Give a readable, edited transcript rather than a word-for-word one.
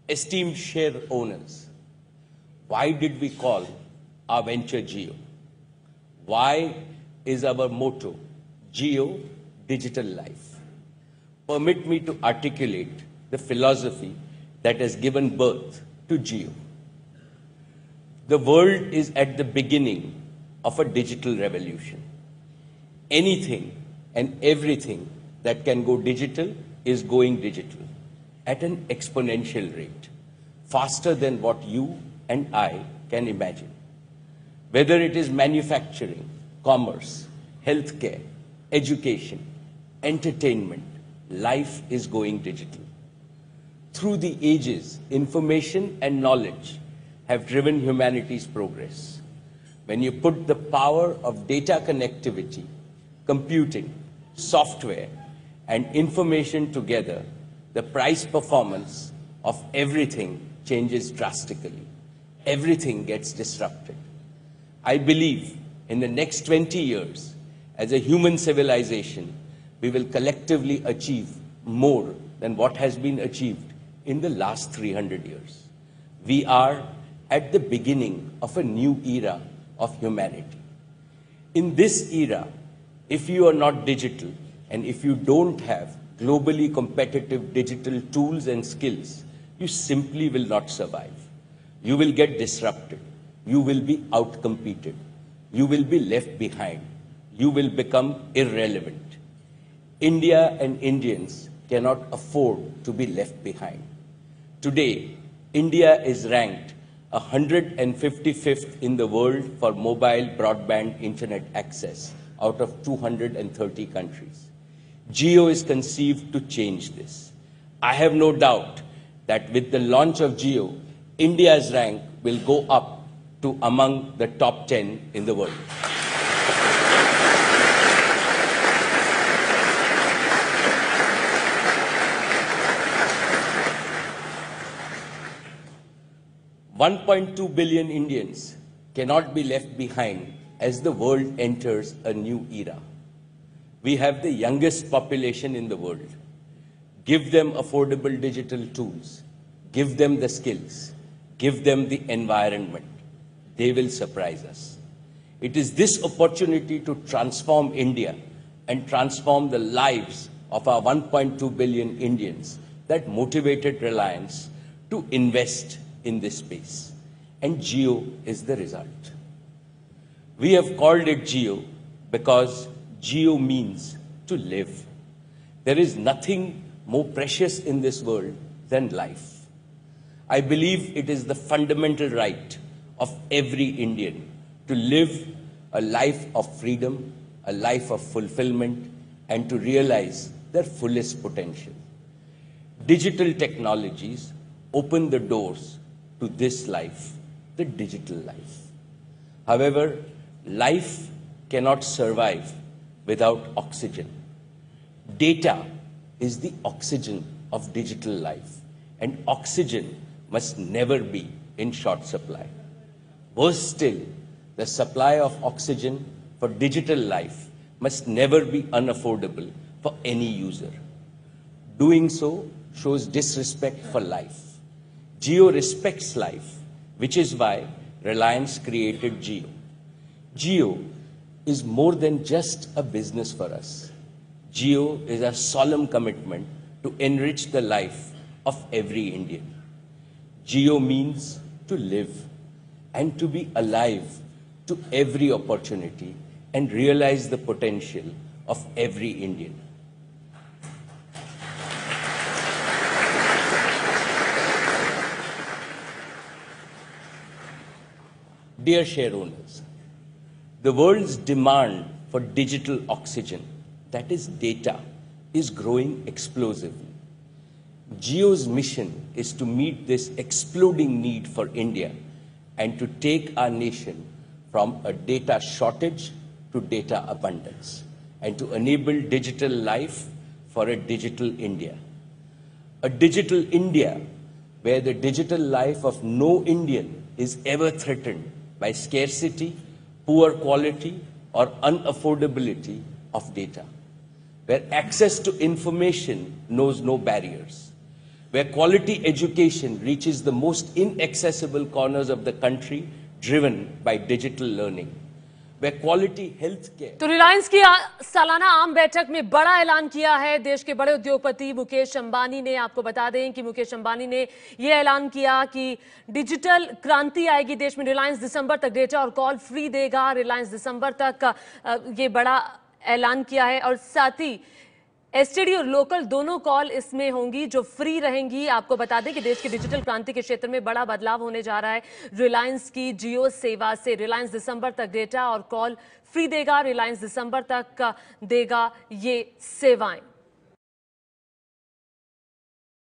Esteemed share owners, why did we call our venture Jio? Why is our motto Jio Digital Life? Permit me to articulate the philosophy that has given birth to Jio. The world is at the beginning of a digital revolution. Anything and everything that can go digital is going digital at an exponential rate, faster than what you and I can imagine. Whether it is manufacturing, commerce, healthcare, education, entertainment, life is going digital. Through the ages, information and knowledge have driven humanity's progress. When you put the power of data connectivity, computing, software, and information together, the price performance of everything changes drastically. Everything gets disrupted. I believe in the next 20 years, as a human civilization, we will collectively achieve more than what has been achieved in the last 300 years. We are at the beginning of a new era of humanity. In this era, if you are not digital and if you don't have globally competitive digital tools and skills, you simply will not survive. You will get disrupted. You will be outcompeted. You will be left behind. You will become irrelevant. India and Indians cannot afford to be left behind. Today, India is ranked 155th in the world for mobile broadband internet access out of 230 countries. Jio is conceived to change this. I have no doubt that with the launch of Jio, India's rank will go up to among the top 10 in the world. $1.2 billion Indians cannot be left behind as the world enters a new era. We have the youngest population in the world. Give them affordable digital tools. Give them the skills. Give them the environment. They will surprise us. It is this opportunity to transform India and transform the lives of our 1.2 billion Indians that motivated Reliance to invest in this space. And Jio is the result. We have called it Jio because Jio means to live. There is nothing more precious in this world than life. I believe it is the fundamental right of every Indian to live a life of freedom, a life of fulfillment, and to realize their fullest potential. Digital technologies open the doors to this life, the digital life. However, life cannot survive without oxygen. Data is the oxygen of digital life, and oxygen must never be in short supply. Worse still, the supply of oxygen for digital life must never be unaffordable for any user. Doing so shows disrespect for life. Jio respects life, which is why Reliance created Jio. Jio is more than just a business for us. Jio is a solemn commitment to enrich the life of every Indian. Jio means to live and to be alive to every opportunity and realize the potential of every Indian. Dear share owners, the world's demand for digital oxygen, that is data, is growing explosively. Jio's mission is to meet this exploding need for India and to take our nation from a data shortage to data abundance and to enable digital life for a digital India. A digital India where the digital life of no Indian is ever threatened by scarcity, poor quality, or unaffordability of data, where access to information knows no barriers, where quality education reaches the most inaccessible corners of the country, driven by digital learning, where quality healthcare. तो रिलायंस की सालाना आम बैठक में बड़ा ऐलान किया है देश के बड़े उद्योगपति मुकेश अंबानी ने। आपको बता दें कि मुकेश अंबानी ने यह ऐलान किया कि डिजिटल क्रांति आएगी देश में। रिलायंस दिसंबर तक डेटा और कॉल फ्री देगा। रिलायंस दिसंबर तक ये बड़ा ऐलान किया है और साथ ही एसटीडी और लोकल दोनों कॉल इसमें होंगी जो फ्री रहेंगी। आपको बता दें कि देश की डिजिटल क्रांति के क्षेत्र में बड़ा बदलाव होने जा रहा है रिलायंस की जियो सेवा से। रिलायंस दिसंबर तक डेटा और कॉल फ्री देगा। रिलायंस दिसंबर तक देगा ये सेवाएं।